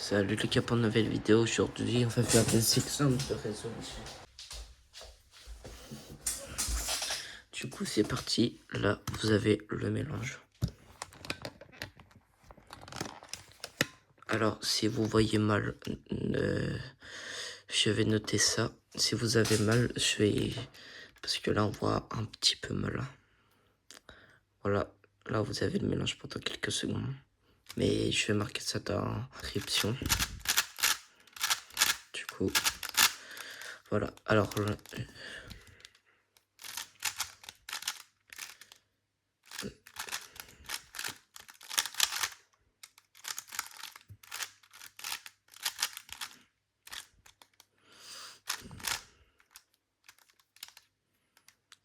Salut les gars pour une nouvelle vidéo. Aujourd'hui on va faire des exemples de résolution. Du coup c'est parti. Là vous avez le mélange. Alors si vous voyez mal, je vais noter ça. Si vous avez mal, je vais... Parce que là on voit un petit peu mal. Voilà, là vous avez le mélange pendant quelques secondes. Mais je vais marquer ça dans la description. Du coup, voilà. Alors...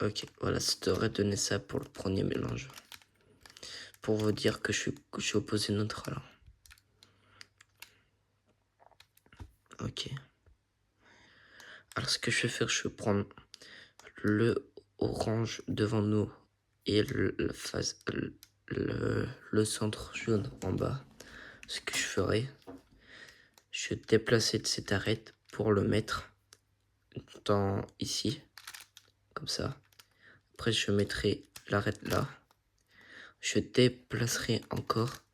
ok, voilà, ça devrait donner ça pour le premier mélange. Pour vous dire que je suis opposé neutre là. Ok. Alors ce que je vais faire, je vais prendre le orange devant nous et le centre jaune en bas. Ce que je ferai, je vais déplacer de cette arête pour le mettre dans ici, comme ça. Après je mettrai l'arête là. Je déplacerai encore.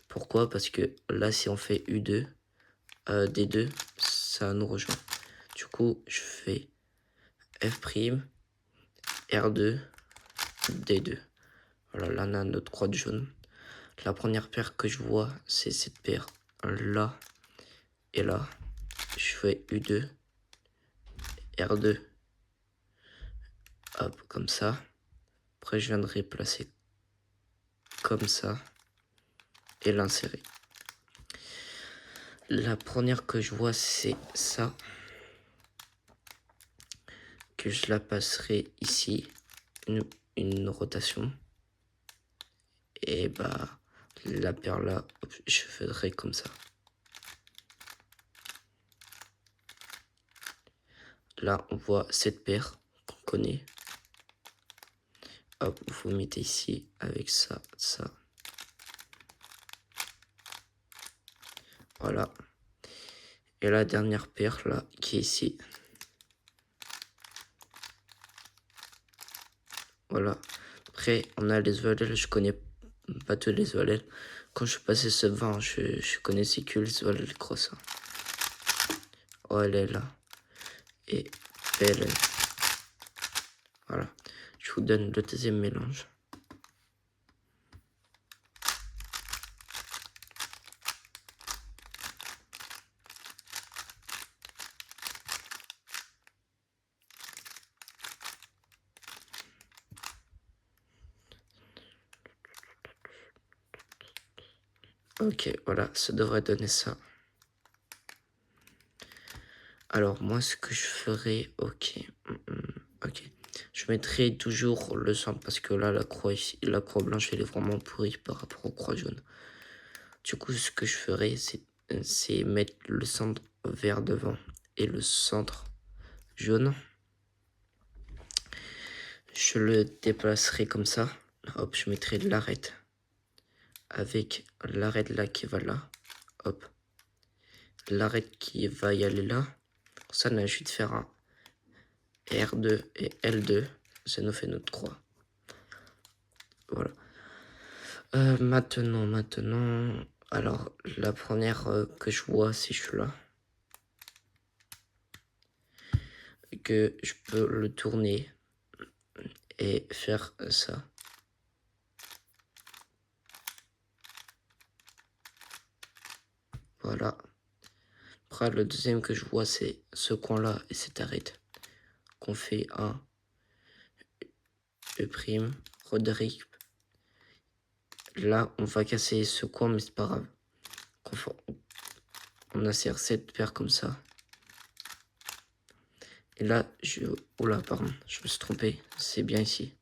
Pourquoi? Parce que là si on fait U2, D2, ça nous rejoint. Du coup je fais F', R2, D2. Voilà, là on a notre croix de jaune. La première paire que je vois, c'est cette paire là et là. Je fais U2, R2, hop, comme ça. Après, je viendrai placer comme ça et l'insérer. La première que je vois, c'est ça. Que je la passerai ici, une rotation. Et bah, la paire là, je ferai comme ça. Là, on voit cette paire qu'on connaît. Hop, vous mettez ici avec ça, ça. Voilà. Et la dernière paire là, qui est ici. Voilà. Après, on a les OLL, je connais pas tous les OLL. Quand je suis passé ce 20, je connaissais que les OLL cross. OLL là. Et PLL. Voilà. Je vous donne le deuxième mélange. Ok, voilà, ça devrait donner ça. Alors, moi, ce que je ferai, ok. Ok. Je mettrai toujours le centre parce que là, la croix blanche, elle est vraiment pourrie par rapport aux croix jaunes. Du coup, ce que je ferai, c'est mettre le centre vert devant et le centre jaune. Je le déplacerai comme ça. Hop, je mettrai de l'arête avec l'arête là qui va là. Hop. L'arête qui va y aller là. Pour ça, on a juste faire un R2 et L2. Ça nous fait notre croix. Voilà. Maintenant. Alors, la première que je vois, c'est celui-là. Que je peux le tourner et faire ça. Voilà. Après, le deuxième que je vois, c'est ce coin-là et cette arête. Qu'on fait un E', Roderick. Là, on va casser ce coin, mais c'est pas grave. On insère cette paire comme ça. Et là, oula, pardon, je me suis trompé. C'est bien ici.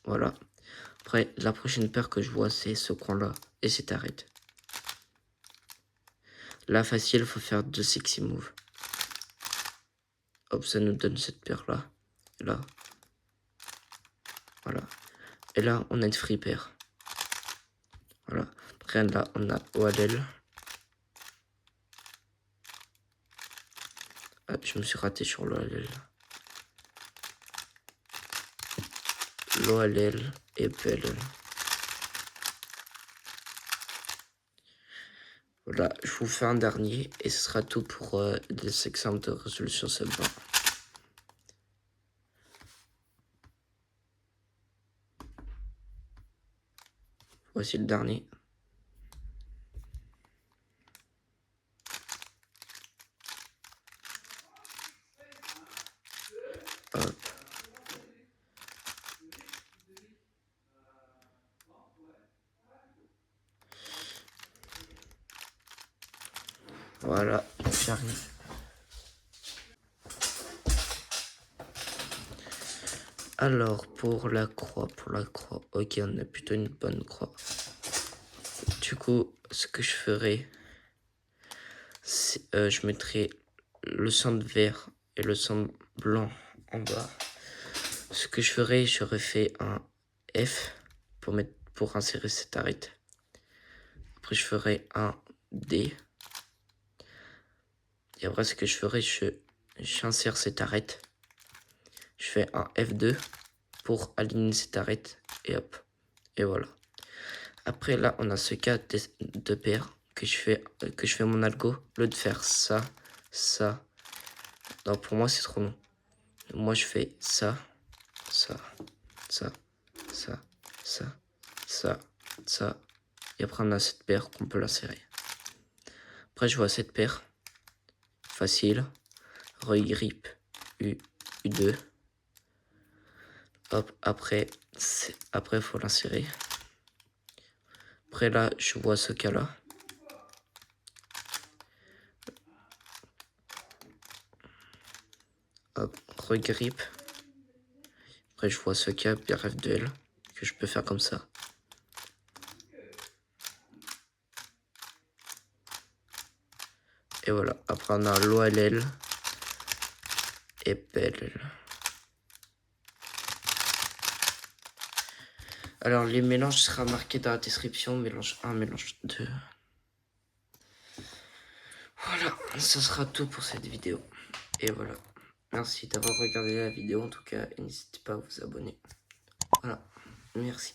Voilà. Après, la prochaine paire que je vois, c'est ce coin-là et cette arête. Là, facile, il faut faire 2 sexy moves. Hop, ça nous donne cette paire-là. Et là. Voilà. Et là, on a une free pair. Voilà. Après là, on a OLL. Ah, je me suis raté sur l'OLL. L'OLL et PLL. Voilà, je vous fais un dernier et ce sera tout pour les exemples de résolution Sub 20. Voici le dernier. Hop. Voilà, j'arrive. Alors, pour la croix, ok, on a plutôt une bonne croix. Du coup, ce que je ferai, je mettrai le centre vert et le centre blanc en bas. Ce que je ferai, j'aurais fait un F pour insérer cette arête. Après, je ferai un D. Et après, ce que je ferai, j'insère cette arête. Je fais un F2 pour aligner cette arête. Et hop. Et voilà. Après, là, on a ce cas de paire que je fais mon algo. Au lieu de faire ça, ça. Non, pour moi, c'est trop long. Moi, je fais ça, ça, ça, ça, ça, ça, ça. Et après, on a cette paire qu'on peut l'insérer. Après, je vois cette paire. Facile. Regrip U2. Hop, après, il faut l'insérer. Après, là, je vois ce cas-là. Hop, regrip. Après, je vois ce cas, BRF2L, que je peux faire comme ça. Et voilà, après, on a l'OLL et PLL. Alors, les mélanges sera marqué dans la description, mélange 1, mélange 2. Voilà, ça sera tout pour cette vidéo. Et voilà, merci d'avoir regardé la vidéo en tout cas, et n'hésitez pas à vous abonner. Voilà, merci.